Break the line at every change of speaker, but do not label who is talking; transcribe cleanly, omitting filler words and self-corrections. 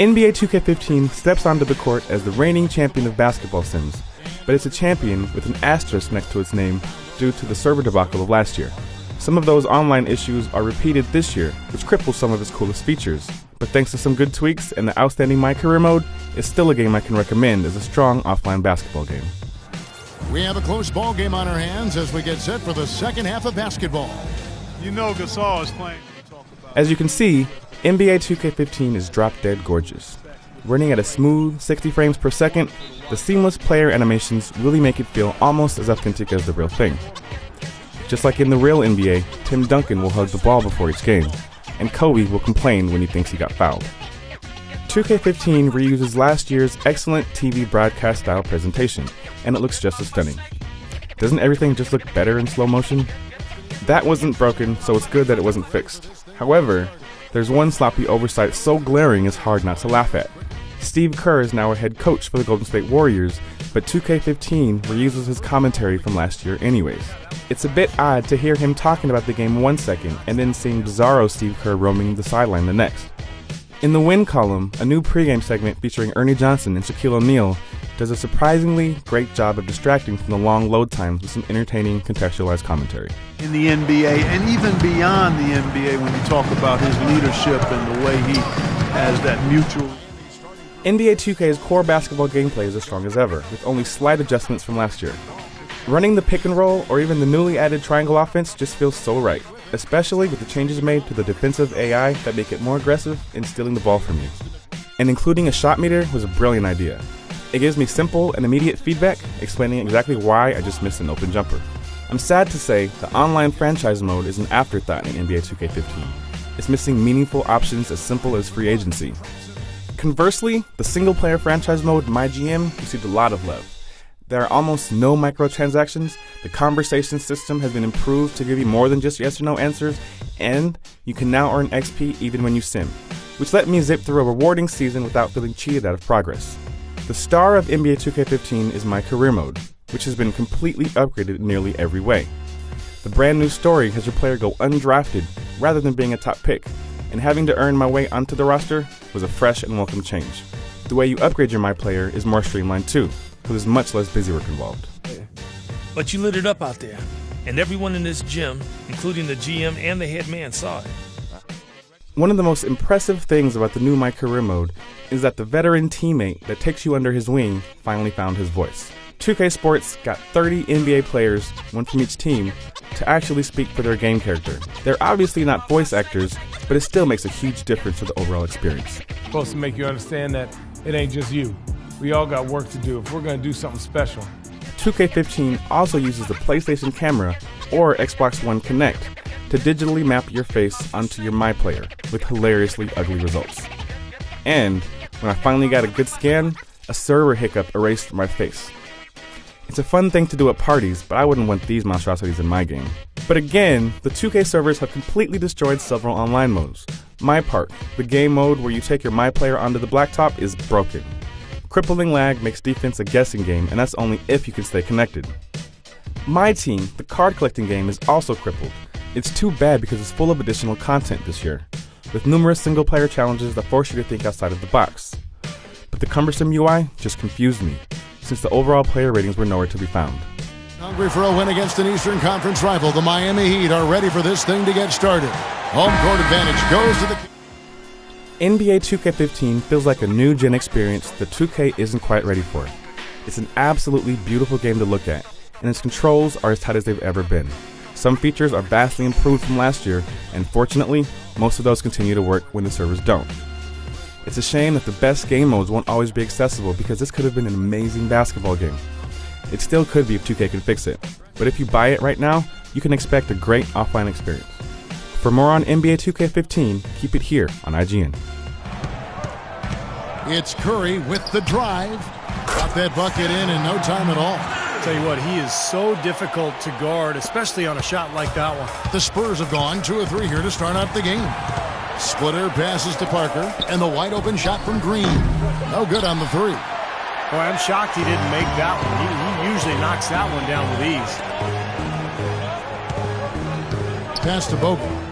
NBA 2K15 steps onto the court as the reigning champion of basketball sims, but it's a champion with an asterisk next to its name due to the server debacle of last year. Some of those online issues are repeated this year, which cripples some of its coolest features. But thanks to some good tweaks and the outstanding My Career mode, it's still a game I can recommend as a strong offline basketball game.
We have a close ball game on our hands as we get set for the second half of basketball.
You know Gasol is playing.
As you can see, NBA 2K15 is drop-dead gorgeous. Running at a smooth 60 frames per second, the seamless player animations really make it feel almost as authentic as the real thing. Just like in the real NBA, Tim Duncan will hug the ball before each game, and Kobe will complain when he thinks he got fouled. 2K15 reuses last year's excellent TV broadcast-style presentation, and it looks just as stunning. Doesn't everything just look better in slow motion? That wasn't broken, so it's good that it wasn't fixed. However, there's one sloppy oversight so glaring it's hard not to laugh at. Steve Kerr is now a head coach for the Golden State Warriors, but 2K15 reuses his commentary from last year anyways. It's a bit odd to hear him talking about the game one second and then seeing bizarro Steve Kerr roaming the sideline the next. In the win column, a new pregame segment featuring Ernie Johnson and Shaquille O'Neal does a surprisingly great job of distracting from the long load times with some entertaining contextualized commentary.
In the NBA and even beyond the NBA, when you talk about his leadership and the way he has that mutual.
NBA 2K's core basketball gameplay is as strong as ever, with only slight adjustments from last year. Running the pick and roll or even the newly added triangle offense just feels so right, especially with the changes made to the defensive AI that make it more aggressive in stealing the ball from you. And including a shot meter was a brilliant idea. It gives me simple and immediate feedback explaining exactly why I just missed an open jumper. I'm sad to say the online franchise mode is an afterthought in NBA 2K15. It's missing meaningful options as simple as free agency. Conversely, the single-player franchise mode, My GM, received a lot of love. There are almost no microtransactions, the conversation system has been improved to give you more than just yes or no answers, and you can now earn XP even when you sim, which let me zip through a rewarding season without feeling cheated out of progress. The star of NBA 2K15 is My Career mode, which has been completely upgraded in nearly every way. The brand new story has your player go undrafted rather than being a top pick, and having to earn my way onto the roster was a fresh and welcome change. The way you upgrade your My Player is more streamlined too, so there's much less busy work involved.
But you lit it up out there, and everyone in this gym, including the GM and the head man, saw it.
One of the most impressive things about the new My Career mode is that the veteran teammate that takes you under his wing finally found his voice. 2K Sports got 30 NBA players, one from each team, to actually speak for their game character. They're obviously not voice actors, but it still makes a huge difference to the overall experience.
It's supposed to make you understand that it ain't just you. We all got work to do if we're going to do something special.
2K15 also uses the PlayStation Camera or Xbox One Kinect to digitally map your face onto your My Player with hilariously ugly results. And when I finally got a good scan, a server hiccup erased my face. It's a fun thing to do at parties, but I wouldn't want these monstrosities in my game. But again, the 2K servers have completely destroyed several online modes. My Park, the game mode where you take your My Player onto the blacktop, is broken. Crippling lag makes defense a guessing game, and that's only if you can stay connected. My Team, the card collecting game, is also crippled. It's too bad because it's full of additional content this year, with numerous single player challenges that force you to think outside of the box. But the cumbersome UI just confused me, since the overall player ratings were nowhere to be found.
Hungry for a win against an Eastern Conference rival, the Miami Heat are ready for this thing to get started. Home court advantage goes to the...
NBA 2K15 feels like a new-gen experience that 2K isn't quite ready for. It's an absolutely beautiful game to look at, and its controls are as tight as they've ever been. Some features are vastly improved from last year, and fortunately, most of those continue to work when the servers don't. It's a shame that the best game modes won't always be accessible because this could have been an amazing basketball game. It still could be if 2K can fix it, but if you buy it right now, you can expect a great offline experience. For more on NBA 2K15, keep it here on IGN.
It's Curry with the drive. Got that bucket in no time at all.
Tell you what, he is so difficult to guard, especially on a shot like that one.
The Spurs have gone 2 of 3 here to start out the game. Splitter passes to Parker, and the wide open shot from Green. No good on the 3.
Boy, I'm shocked he didn't make that one. He usually knocks that one down with ease.
Pass to Bogut.